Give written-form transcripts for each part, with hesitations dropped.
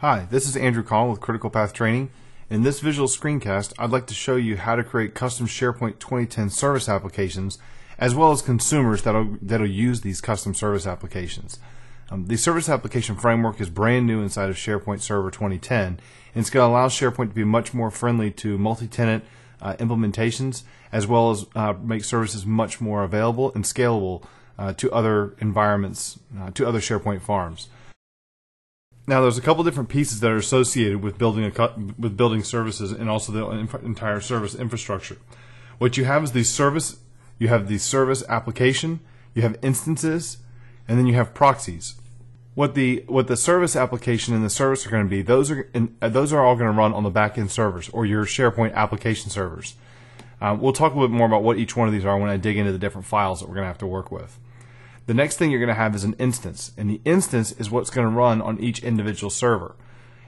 Hi, this is Andrew Collin with Critical Path Training. In this visual screencast, I'd like to show you how to create custom SharePoint 2010 service applications, as well as consumers that'll use these custom service applications. The service application framework is brand new inside of SharePoint Server 2010, and it's going to allow SharePoint to be much more friendly to multi-tenant implementations, as well as make services much more available and scalable to other environments, to other SharePoint farms. Now, there's a couple different pieces that are associated with building services and also the entire service infrastructure. What you have is you have the service application, you have instances, and then you have proxies. What the service application and the service are going to be, those are all going to run on the back-end servers or your SharePoint application servers. We'll talk a little bit more about what each one of these are when I dig into the different files that we're going to have to work with. The next thing you're going to have is an instance, and the instance is what's going to run on each individual server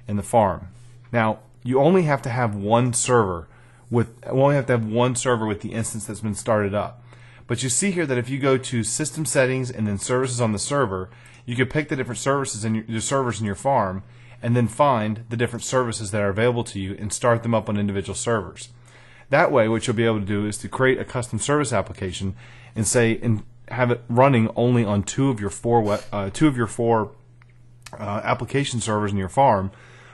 in the farm. Now, you only have to have one server with the instance that's been started up. But you see here that if you go to System Settings and then Services on the server, you can pick the different services in your servers in your farm, and then find the different services that are available to you and start them up on individual servers. That way, what you'll be able to do is to create a custom service application and have it running only on two of your four application servers in your farm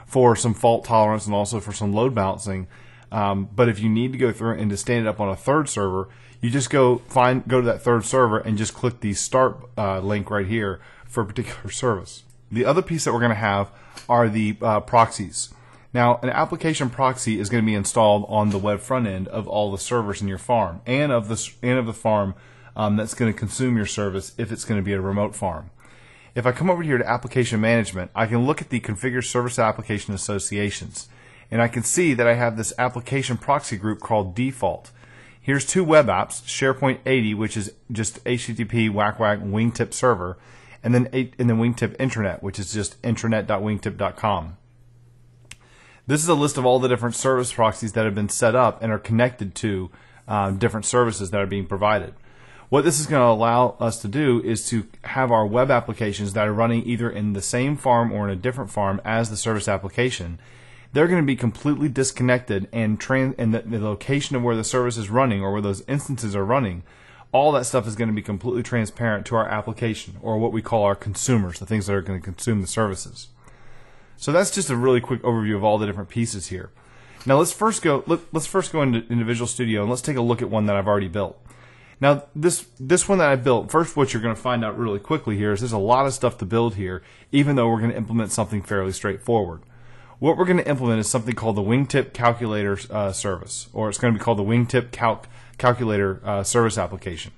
for some fault tolerance and also for some load balancing. But if you need to go through and to stand it up on a third server, you just go to that third server and just click the start link right here for a particular service. The other piece that we're going to have are the proxies. Now, an application proxy is going to be installed on the web front end of all the servers in your farm and of the farm that's going to consume your service if it's going to be a remote farm. If I come over here to Application Management, I can look at the Configure Service Application Associations, and I can see that I have this application proxy group called Default. Here's two web apps, SharePoint 80, which is just HTTP whack-whack wingtip server, and then wingtip intranet, which is just intranet.wingtip.com. This is a list of all the different service proxies that have been set up and are connected to different services that are being provided. What this is going to allow us to do is to have our web applications that are running either in the same farm or in a different farm as the service application. They're going to be completely disconnected, and the location of where the service is running or where those instances are running, all that stuff is going to be completely transparent to our application, or what we call our consumers, the things that are going to consume the services. So that's just a really quick overview of all the different pieces here. Now let's first go into Visual Studio and let's take a look at one that I've already built. Now, this one that I built, first what you're going to find out really quickly here is there's a lot of stuff to build here, even though we're going to implement something fairly straightforward. What we're going to implement is something called the Wingtip Calculator service, or it's going to be called the Wingtip Calculator service application.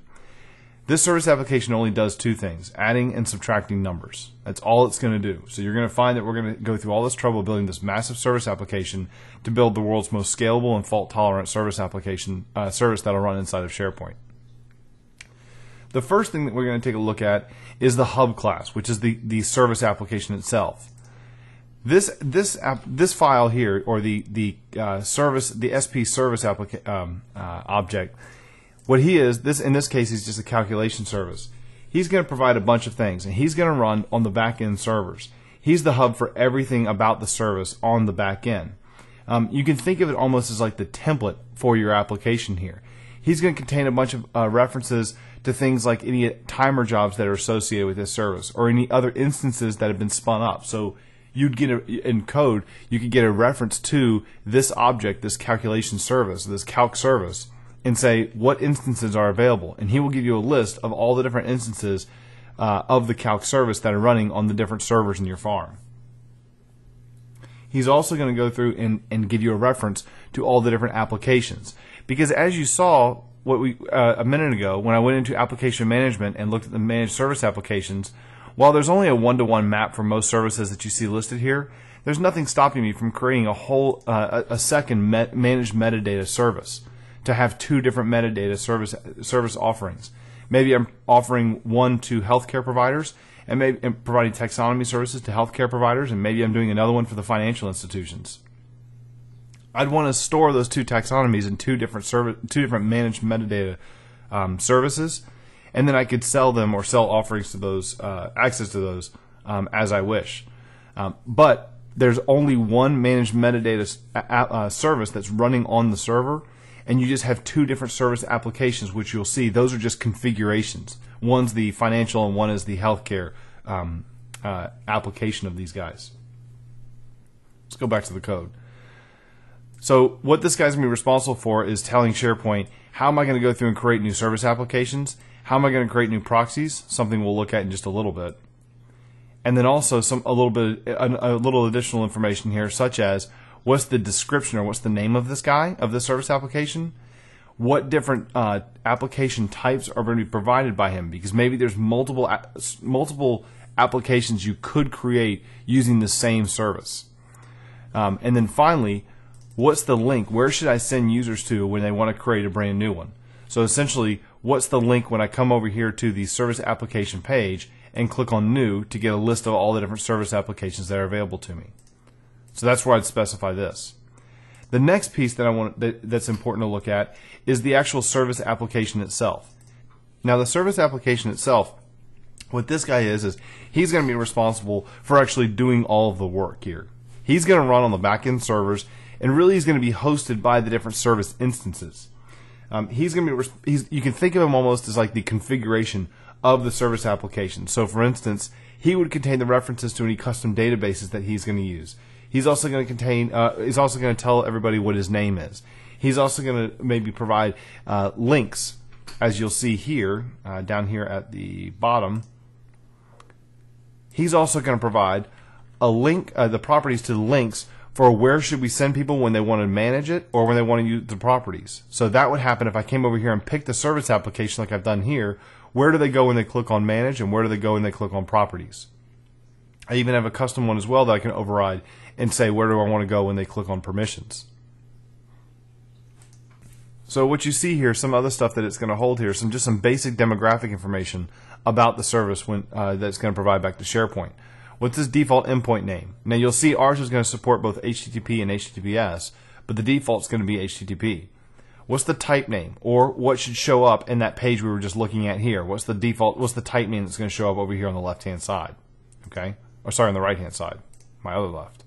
This service application only does two things, adding and subtracting numbers. That's all it's going to do. So you're going to find that we're going to go through all this trouble building this massive service application to build the world's most scalable and fault-tolerant service application service that will run inside of SharePoint. The first thing that we're going to take a look at is the hub class, which is the service application itself. This file here, or the SP service object, what he is, in this case, he's just a calculation service. He's going to provide a bunch of things, and he's going to run on the back end servers. He's the hub for everything about the service on the back end. You can think of it almost as like the template for your application here. He's going to contain a bunch of references to things like any timer jobs that are associated with this service, or any other instances that have been spun up. So you'd get in code, you could get a reference to this object, this calculation service, this calc service, and say what instances are available. And he will give you a list of all the different instances of the calc service that are running on the different servers in your farm. He's also going to go through and give you a reference to all the different applications. Because as you saw a minute ago, when I went into application management and looked at the managed service applications, while there's only a one-to-one map for most services that you see listed here, there's nothing stopping me from creating a second managed metadata service to have two different metadata service offerings. Maybe I'm offering one to healthcare providers, and maybe I'm providing taxonomy services to healthcare providers, and maybe I'm doing another one for the financial institutions. I'd want to store those two taxonomies in two different managed metadata services, and then I could sell them or sell offerings to those, access to those as I wish. But there's only one managed metadata service that's running on the server, and you just have two different service applications, which you'll see. Those are just configurations. One's the financial and one is the healthcare application of these guys. Let's go back to the code. So what this guy's going to be responsible for is telling SharePoint, how am I going to go through and create new service applications? How am I going to create new proxies? Something we'll look at in just a little bit. And then also a little additional information here, such as what's the description or what's the name of this guy, of this service application? What different application types are going to be provided by him? Because maybe there's multiple applications you could create using the same service. And then finally, what's the link? Where should I send users to when they want to create a brand new one? So essentially, what's the link when I come over here to the service application page and click on new to get a list of all the different service applications that are available to me? So that's where I'd specify this. The next piece that that's important to look at is the actual service application itself. Now the service application itself, what this guy is he's going to be responsible for actually doing all of the work here. He's going to run on the back-end servers, and really he's going to be hosted by the different service instances. He's going to be you can think of him almost as like the configuration of the service application. So for instance, he would contain the references to any custom databases that he's going to use. He's also going to tell everybody what his name is. He's also going to maybe provide links, as you'll see here, down here at the bottom. He's also going to provide a link, the properties to the links for where should we send people when they want to manage it or when they want to use the properties. So that would happen if I came over here and picked the service application like I've done here. Where do they go when they click on manage, and where do they go when they click on properties? I even have a custom one as well that I can override and say where do I want to go when they click on permissions. So what you see here, some other stuff that it's going to hold here, just some basic demographic information about the service that's going to provide back to SharePoint. What's this default endpoint name? Now you'll see ours is going to support both HTTP and HTTPS, but the default is going to be HTTP. What's the type name, or what should show up in that page we were just looking at here? What's the default? What's the type name that's going to show up over here on the left-hand side? Okay, or sorry, on the right-hand side, my other left.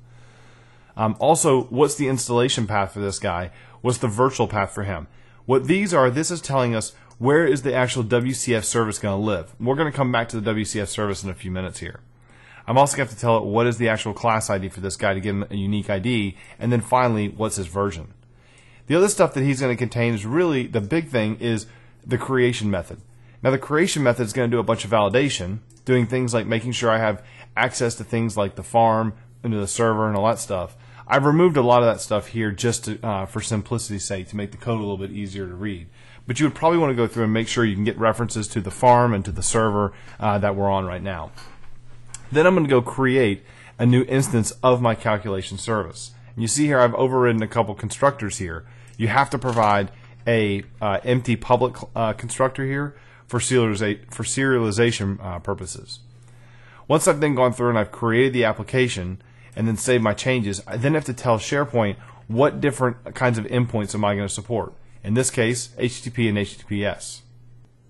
Also, what's the installation path for this guy? What's the virtual path for him? What these are, this is telling us where is the actual WCF service going to live. We're going to come back to the WCF service in a few minutes here. I'm also going to have to tell it what is the actual class ID for this guy to give him a unique ID, and then finally, what's his version. The other stuff that he's going to contain is really, the big thing is the creation method. Now the creation method is going to do a bunch of validation, doing things like making sure I have access to things like the farm, into the server, and all that stuff. I've removed a lot of that stuff here just for simplicity's sake, to make the code a little bit easier to read. But you would probably want to go through and make sure you can get references to the farm and to the server that we're on right now. Then I'm going to go create a new instance of my calculation service. And you see here I've overridden a couple constructors here. You have to provide a empty public constructor here for serialization purposes. Once I've then gone through and I've created the application and then saved my changes, I then have to tell SharePoint what different kinds of endpoints am I going to support. In this case, HTTP and HTTPS.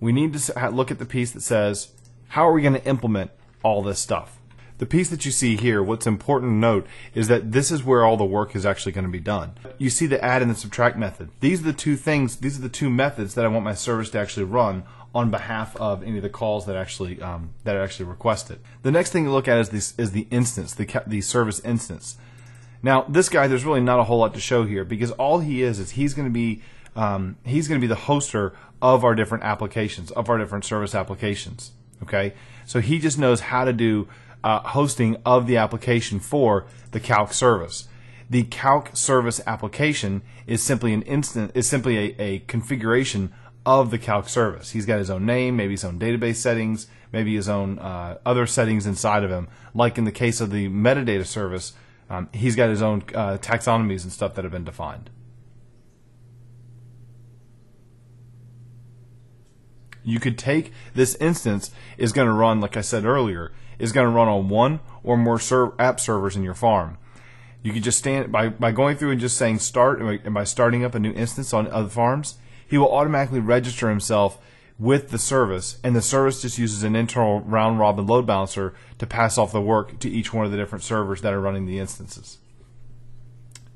We need to look at the piece that says, how are we going to implement all this stuff? The piece that you see here, what's important to note is that this is where all the work is actually going to be done. You see the add and the subtract method. These are the two things, these are the two methods that I want my service to actually run on behalf of any of the calls that actually requested. The next thing to look at is the instance, the service instance. Now this guy, there's really not a whole lot to show here, because all he is he's going to be the hoster of our different applications, of our different service applications. Okay, so he just knows how to do hosting of the application for the calc service. The calc service application is simply a configuration of the calc service. He's got his own name, maybe his own database settings, maybe his own other settings inside of him. Like in the case of the metadata service, he's got his own taxonomies and stuff that have been defined. You could take this instance is going to run, like I said earlier, is going to run on one or more app servers in your farm. You could just by going through and just saying start, and by starting up a new instance on other farms, he will automatically register himself with the service, and the service just uses an internal round-robin load balancer to pass off the work to each one of the different servers that are running the instances.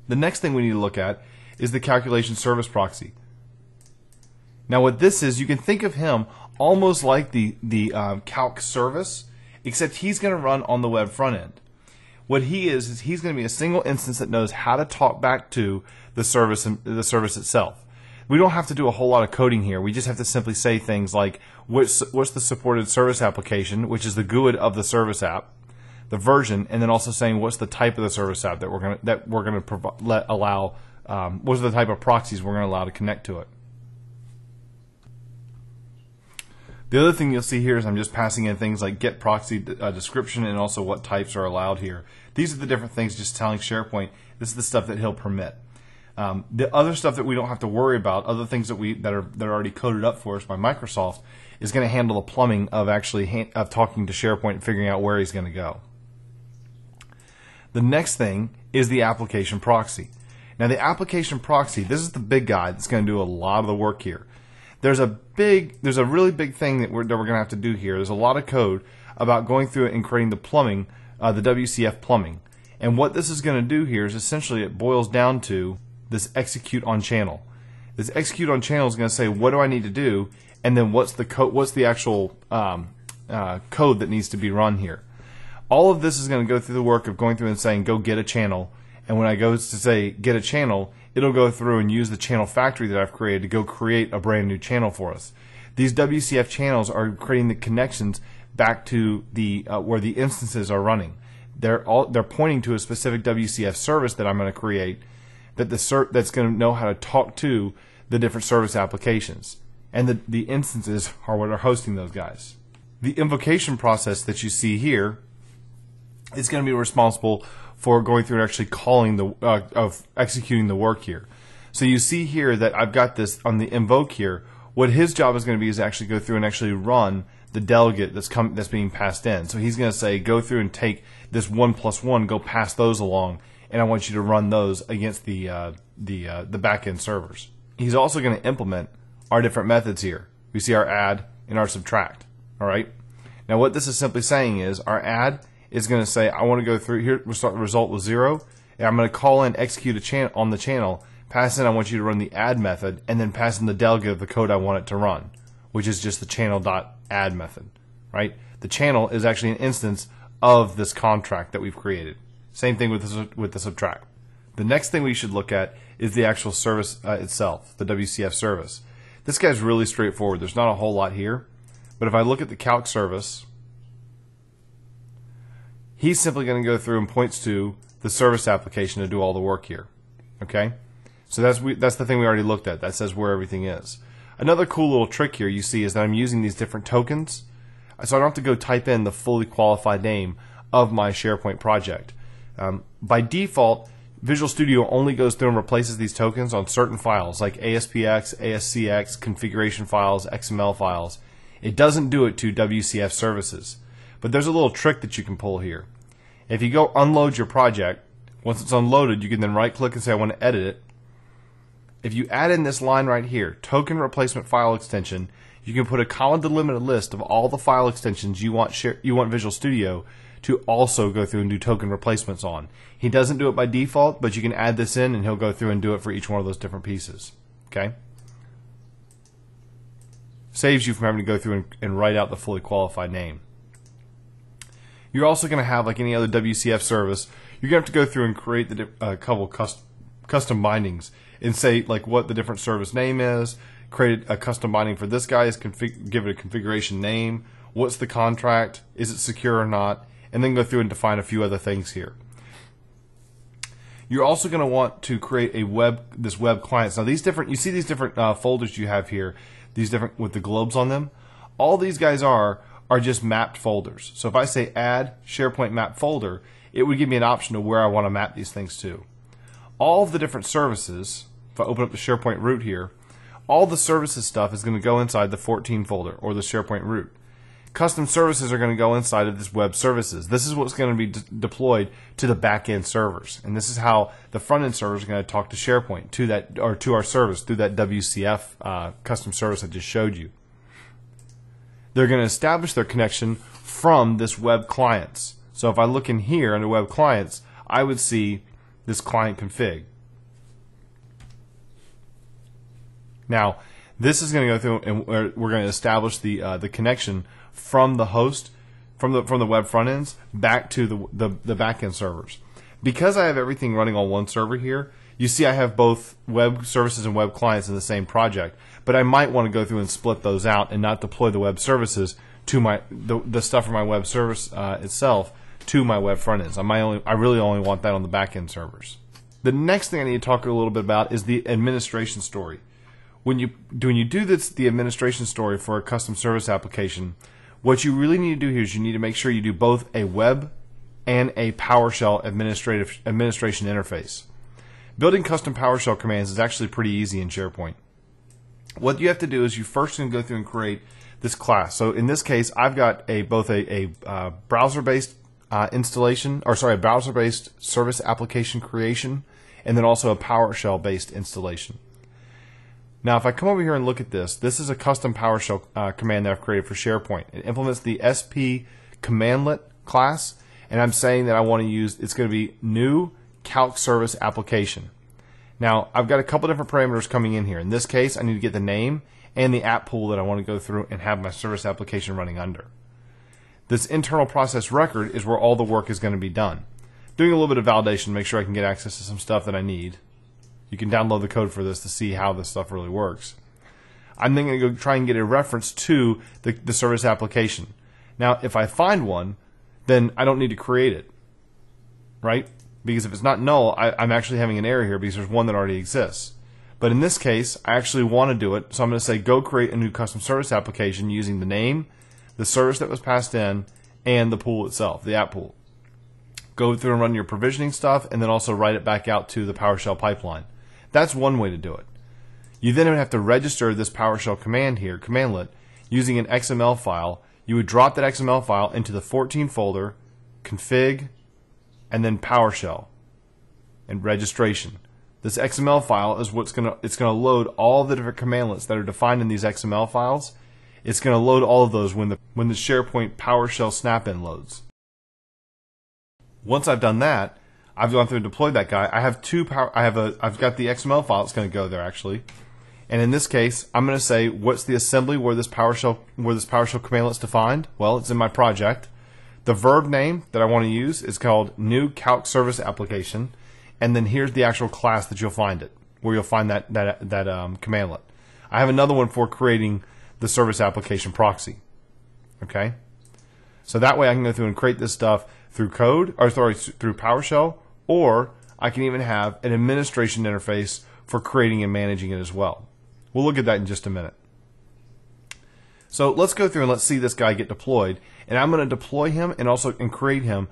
The next thing we need to look at is the calculation service proxy. Now what this is, you can think of him almost like the calc service, except he's going to run on the web front end. What he is he's going to be a single instance that knows how to talk back to the service itself. We don't have to do a whole lot of coding here. We just have to simply say things like what's the supported service application, which is the GUID of the service app, the version, and then also saying what's the type of the service app that we're going to allow. What's the type of proxies we're going to allow to connect to it. The other thing you'll see here is I'm just passing in things like get proxy description and also what types are allowed here. These are the different things just telling SharePoint this is the stuff that he'll permit. The other stuff that we don't have to worry about, other things that are already coded up for us by Microsoft, is going to handle the plumbing of actually talking to SharePoint and figuring out where he's going to go. The next thing is the application proxy. Now the application proxy, this is the big guy that's going to do a lot of the work here. There's a really big thing that we're going to have to do here. There's a lot of code about going through it and creating the plumbing, the WCF plumbing. And what this is going to do here is essentially it boils down to this execute on channel. This execute on channel is going to say what do I need to do, and then what's the actual code that needs to be run here. All of this is going to go through the work of going through and saying go get a channel, and when I go to say get a channel, it'll go through and use the channel factory that I've created to go create a brand new channel for us. These WCF channels are creating the connections back to the where the instances are running. They're pointing to a specific WCF service that I'm going to create that's going to know how to talk to the different service applications, and the instances are what are hosting those guys. The invocation process that you see here is going to be responsible for going through and actually calling of executing the work here. So you see here that I've got this on the invoke here. What his job is going to be is actually go through and actually run the delegate that's being passed in. So he's going to say go through and take this 1 + 1, go pass those along, and I want you to run those against the back-end servers. He's also going to implement our different methods here. We see our add and our subtract. All right. Now what this is simply saying is our add is going to say I want to go through here. We'll start the result with 0, and I'm going to call in execute a channel on the channel. Pass in I want you to run the add method, and then pass in the delegate of the code I want it to run, which is just the channel.add method. Right. The channel is actually an instance of this contract that we've created. Same thing with the subtract. The next thing we should look at is the actual service itself, the WCF service. This guy's really straightforward. There's not a whole lot here, but if I look at the calc service, he's simply going to go through and points to the service application to do all the work here. Okay, so that's the thing we already looked at. That says where everything is. Another cool little trick here you see is that I'm using these different tokens, so I don't have to go type in the fully qualified name of my SharePoint project. By default, Visual Studio only goes through and replaces these tokens on certain files like ASPX, ASCX, configuration files, XML files. It doesn't do it to WCF services. But there's a little trick that you can pull here. If you go unload your project, once it's unloaded, you can then right click and say I want to edit it. If you add in this line right here, token replacement file extension, you can put a column delimited list of all the file extensions you want Visual Studio to also go through and do token replacements on. He doesn't do it by default, but you can add this in and he'll go through and do it for each one of those different pieces. Okay? Saves you from having to go through and write out the fully qualified name. You're also going to have, like any other WCF service, you're going to have to go through and create a couple custom bindings and say like what the different service name is, create a custom binding for this guy, give it a configuration name, what's the contract, is it secure or not, and then go through and define a few other things here. You're also going to want to create this web client. Now you see these different folders you have here, these different with the globes on them. All these guys are just mapped folders. So if I say add SharePoint map folder, it would give me an option of where I want to map these things to. All of the different services, if I open up the SharePoint root here, all the services stuff is going to go inside the 14 folder or the SharePoint root. Custom services are going to go inside of this web services. This is what's going to be deployed to the back-end servers, and this is how the front-end servers are going to talk to SharePoint to our service through that WCF custom service I just showed you. they're going to establish their connection from this web clients. So if I look in here under web clients, I would see this client config. Now, this is going to go through, and we're going to establish the connection from the host, from the web front ends back to the back end servers. Because I have everything running on one server here, you see I have both web services and web clients in the same project, but I might want to go through and split those out and not deploy the web services to the stuff from my web service itself to my web front ends. I really only want that on the back end servers. The next thing I need to talk a little bit about is the administration story. When you do the administration story for a custom service application, what you really need to do here is you need to make sure you do both a web and a PowerShell administration interface. Building custom PowerShell commands is actually pretty easy in SharePoint. What you have to do is you first going to go through and create this class. So in this case, I've got both a browser-based installation, or sorry, a browser-based service application creation, and then also a PowerShell-based installation. Now, if I come over here and look at this, this is a custom PowerShell command that I've created for SharePoint. It implements the SP commandlet class, and I'm saying that I want to use, it's going to be new calc service application. Now, I've got a couple different parameters coming in here. In this case, I need to get the name and the app pool that I want to go through and have my service application running under. This internal process record is where all the work is going to be done. Doing a little bit of validation to make sure I can get access to some stuff that I need. You can download the code for this to see how this stuff really works. I'm then going to go try and get a reference to the service application. Now, if I find one, then I don't need to create it, right? Because if it's not null, I'm actually having an error here because there's one that already exists. But in this case, I actually want to do it, so I'm going to say go create a new custom service application using the name, the service that was passed in, and the pool itself, the app pool. Go through and run your provisioning stuff, and then also write it back out to the PowerShell pipeline. That's one way to do it. You then would have to register this PowerShell command here, commandlet, using an XML file. You would drop that XML file into the 14 folder, config, and then PowerShell and registration. This XML file is it's going to load all the different commandlets that are defined in these XML files. It's going to load all of those when the SharePoint PowerShell snap-in loads. Once I've done that, I've gone through and deployed that guy. I've got the XML file that's going to go there actually, and in this case, I'm going to say what's the assembly where this PowerShell commandlet's defined. Well, it's in my project. The verb name that I want to use is called new calc service application, and then here's the actual class that you'll find it, where you'll find that commandlet. I have another one for creating the service application proxy. Okay, so that way I can go through and create this stuff through code, or sorry, through PowerShell. Or I can even have an administration interface for creating and managing it as well. We'll look at that in just a minute. So let's go through and let's see this guy get deployed. And I'm going to deploy him and create him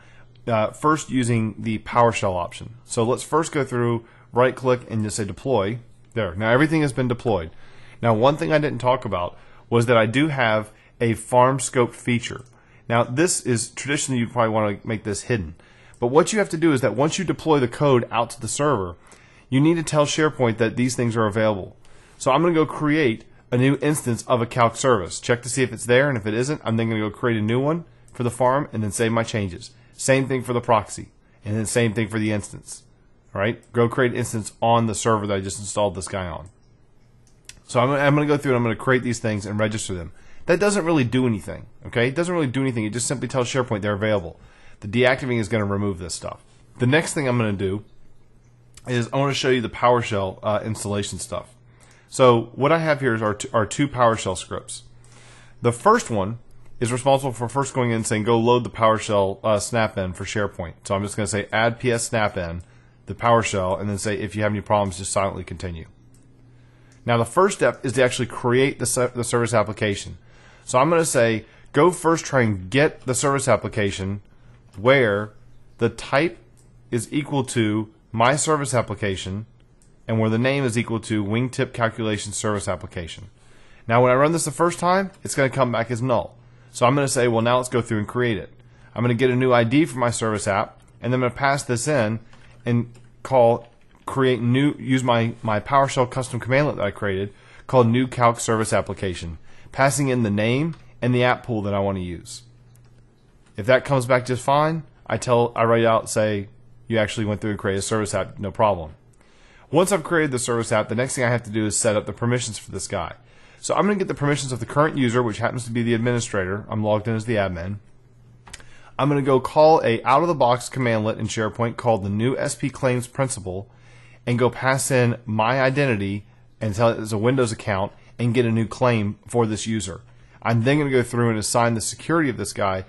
first using the PowerShell option. So let's first go through, right click, and just say deploy. There. Now everything has been deployed. Now one thing I didn't talk about was that I do have a farm scope feature. Now this is traditionally you probably want to make this hidden. But what you have to do is that once you deploy the code out to the server, you need to tell SharePoint that these things are available. So I'm going to go create a new instance of a calc service. Check to see if it's there, and if it isn't, I'm then going to go create a new one for the farm and then save my changes. Same thing for the proxy, and then same thing for the instance. All right, go create an instance on the server that I just installed this guy on. So I'm going to go through and I'm going to create these things and register them. That doesn't really do anything. Okay, it doesn't really do anything. It just simply tells SharePoint they're available. The deactivating is going to remove this stuff. The next thing I'm going to do is I want to show you the PowerShell installation stuff. So what I have here is our two PowerShell scripts. The first one is responsible for first going in and saying go load the PowerShell snap-in for SharePoint. So I'm just going to say add PS snap-in, the PowerShell, and then say if you have any problems, just silently continue. Now the first step is to actually create the service application. So I'm going to say go first try and get the service application where the type is equal to my service application and where the name is equal to wingtip calculation service application. Now when I run this the first time, it's going to come back as null. So I'm going to say, well, now let's go through and create it. I'm going to get a new ID for my service app, and then I'm going to pass this in and use my PowerShell custom commandlet that I created called new calc service application, passing in the name and the app pool that I want to use. If that comes back just fine, I write out, say, you actually went through and created a service app, no problem. Once I've created the service app, the next thing I have to do is set up the permissions for this guy. So I'm going to get the permissions of the current user, which happens to be the administrator. I'm logged in as the admin. I'm going to go call a out-of-the-box commandlet in SharePoint called the new SP claims principal and go pass in my identity and tell it it's a Windows account and get a new claim for this user. I'm then going to go through and assign the security of this guy,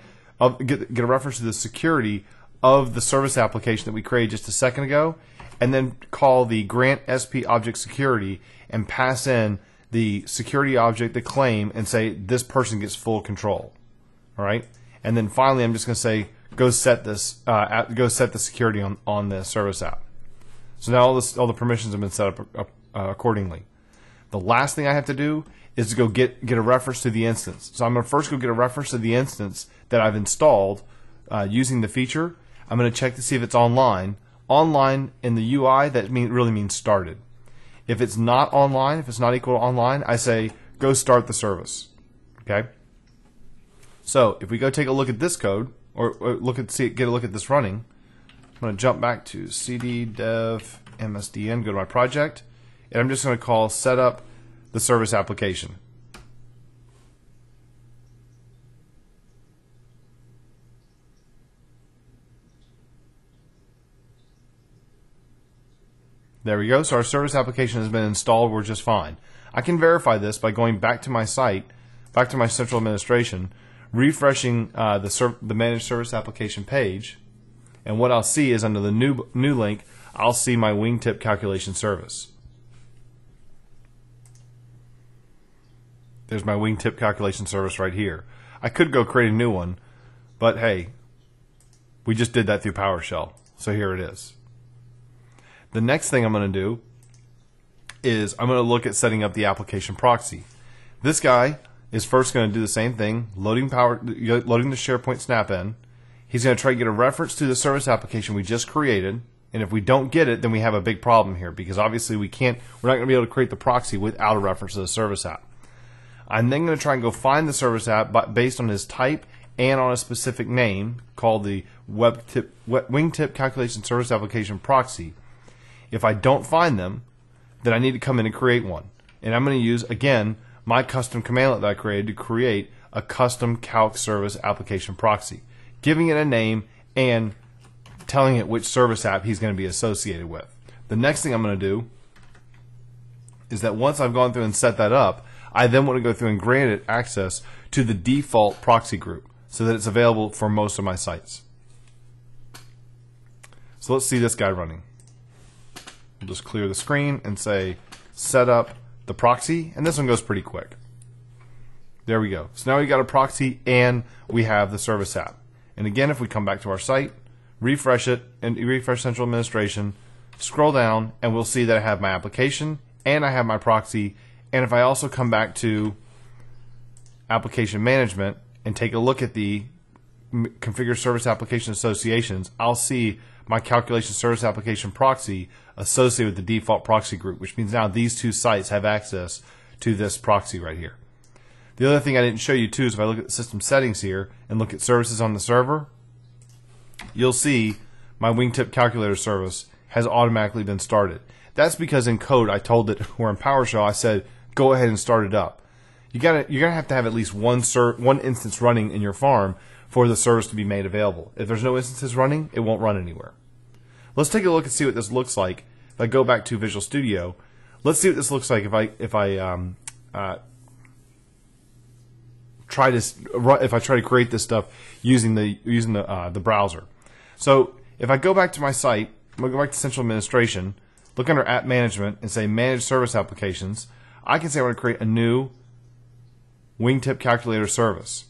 get a reference to the security of the service application that we created just a second ago, and then call the grant SP object security and pass in the security object, the claim, and say this person gets full control. All right. And then finally, I'm just going to say, go set this, go set the security on the service app. So now all the permissions have been set up accordingly. The last thing I have to do is to go get a reference to the instance. So I'm going to first go get a reference to the instance that I've installed using the feature. I'm going to check to see if it's online. Online in the UI, that really means started. If it's not online, if it's not equal to online, I say go start the service. Okay. So if we go take a look at this code, or get a look at this running, I'm going to jump back to cd dev msdn, go to my project, and I'm just going to call setup the service application. There we go. So our service application has been installed. We're just fine. I can verify this by going back to my site, back to my central administration, refreshing the managed service application page, and what I'll see is under the new link, I'll see my wingtip calculation service. There's my wingtip calculation service right here. I could go create a new one, but hey, we just did that through PowerShell, so here it is. The next thing I'm going to do is I'm going to look at setting up the application proxy. This guy is first going to do the same thing, loading the SharePoint snap-in. He's going to try to get a reference to the service application we just created, and if we don't get it, then we have a big problem here because obviously we're not going to be able to create the proxy without a reference to the service app. I'm then going to try and go find the service app based on his type and on a specific name called the wingtip calculation service application proxy. If I don't find them, then I need to come in and create one. And I'm going to use, again, my custom commandlet that I created to create a custom calc service application proxy, giving it a name and telling it which service app he's going to be associated with. The next thing I'm going to do is that once I've gone through and set that up, I then want to go through and grant it access to the default proxy group so that it's available for most of my sites. So let's see this guy running. We'll just clear the screen and say set up the proxy, and this one goes pretty quick. There we go. So now we got a proxy and we have the service app. And again, if we come back to our site, refresh it and refresh central administration, scroll down, and we'll see that I have my application and I have my proxy. And if I also come back to application management and take a look at the configure service application associations, I'll see my calculation service application proxy associated with the default proxy group, which means now these two sites have access to this proxy right here. The other thing I didn't show you too is if I look at the system settings here and look at services on the server, you'll see my wingtip calculator service has automatically been started. That's because in code I told it, or in PowerShell I said go ahead and start it up. You're gonna have to have at least one instance running in your farm for the service to be made available. If there's no instances running, it won't run anywhere. Let's take a look and see what this looks like. If I go back to Visual Studio, let's see what this looks like if I try to create this stuff using the browser. So if I go back to my site, I'm going to go back to Central Administration, look under App Management, and say Manage Service Applications. I can say I want to create a new wingtip calculator service.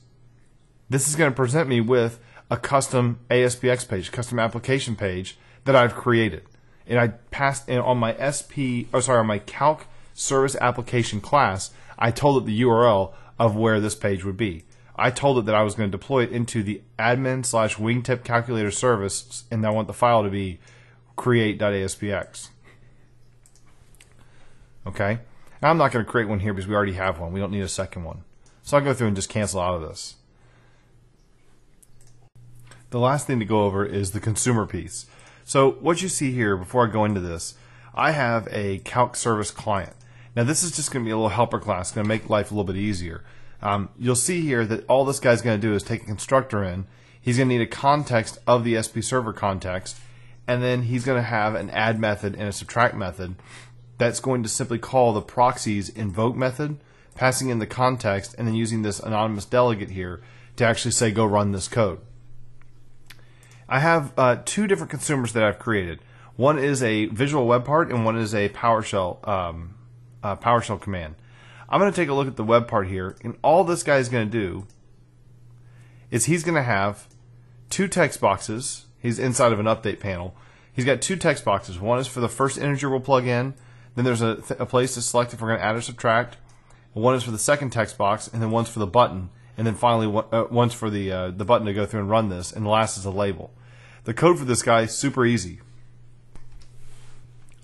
This is going to present me with a custom ASPX page, custom application page that I've created. And I passed in on my on my calc service application class, I told it the URL of where this page would be. I told it that I was going to deploy it into the admin/wingtip calculator service, and I want the file to be create.aspx. Okay? Now, I'm not going to create one here because we already have one. We don't need a second one. So I'll go through and just cancel out of this. The last thing to go over is the consumer piece. So what you see here, before I go into this, I have a calc service client. Now this is just going to be a little helper class, going to make life a little bit easier. You'll see here that all this guy's going to do is take a constructor in. He's going to need a context of the SP server context, and then he's going to have an add method and a subtract method that's going to simply call the proxy's invoke method, passing in the context, and then using this anonymous delegate here to actually say go run this code. I have two different consumers that I've created. One is a visual web part and one is a PowerShell command. I'm going to take a look at the web part here, and all this guy is going to do is he's going to have two text boxes. He's inside of an update panel. He's got two text boxes. One is for the first integer we'll plug in. Then there's a place to select if we're going to add or subtract. One is for the second text box, and then one's for the button. And then finally, one's for the button to go through and run this, and the last is a label. The code for this guy is super easy.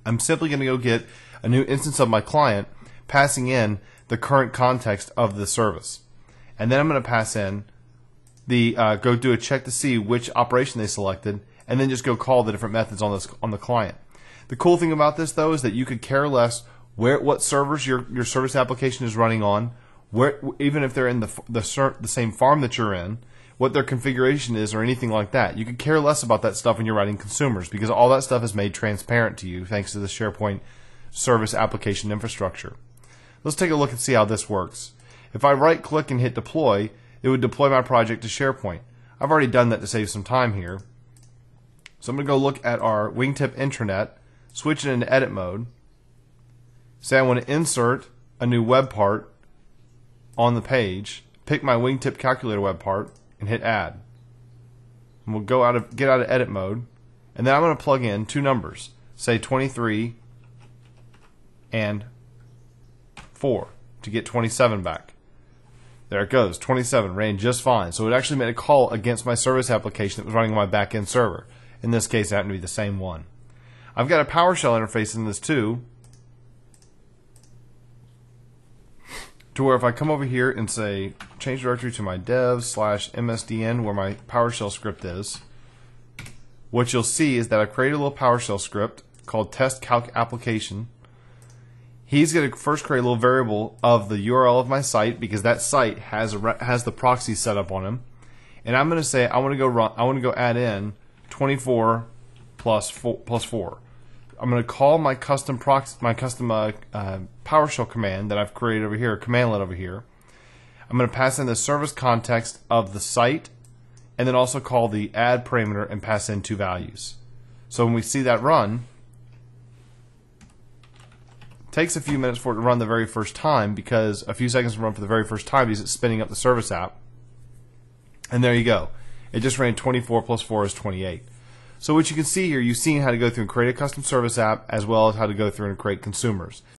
I'm simply going to go get a new instance of my client, passing in the current context of the service. And then I'm going to pass in the go do a check to see which operation they selected, and then just go call the different methods on the client. The cool thing about this, though, is that you could care less what servers your service application is running on, even if they're in the same farm that you're in, what their configuration is or anything like that. You could care less about that stuff when you're writing consumers, because all that stuff is made transparent to you thanks to the SharePoint service application infrastructure. Let's take a look and see how this works. If I right click and hit deploy, it would deploy my project to SharePoint. I've already done that to save some time here. So I'm going to go look at our Wingtip intranet, switch it into edit mode, say I want to insert a new web part on the page, pick my Wingtip calculator web part, and hit add. And we'll get out of edit mode, and then I'm going to plug in two numbers, say 23 and 4, to get 27 back. There it goes, 27 ran just fine. So it actually made a call against my service application that was running on my back-end server. In this case, it happened to be the same one. I've got a PowerShell interface in this too, to where if I come over here and say change directory to my dev/msdn where my PowerShell script is, what you'll see is that I've created a little PowerShell script called test calc application. He's going to first create a little variable of the URL of my site, because that site has the proxy set up on him, and I'm going to say I want to go add in 24 plus 4. I'm going to call my custom PowerShell command that I've created over here, commandlet over here. I'm going to pass in the service context of the site, and then also call the add parameter and pass in two values. So when we see that run, it takes a few minutes for it to run the very first time, because a few seconds to run for the very first time because it's spinning up the service app. And there you go. It just ran 24 plus 4 is 28. So what you can see here, you've seen how to go through and create a custom service app, as well as how to go through and create consumers.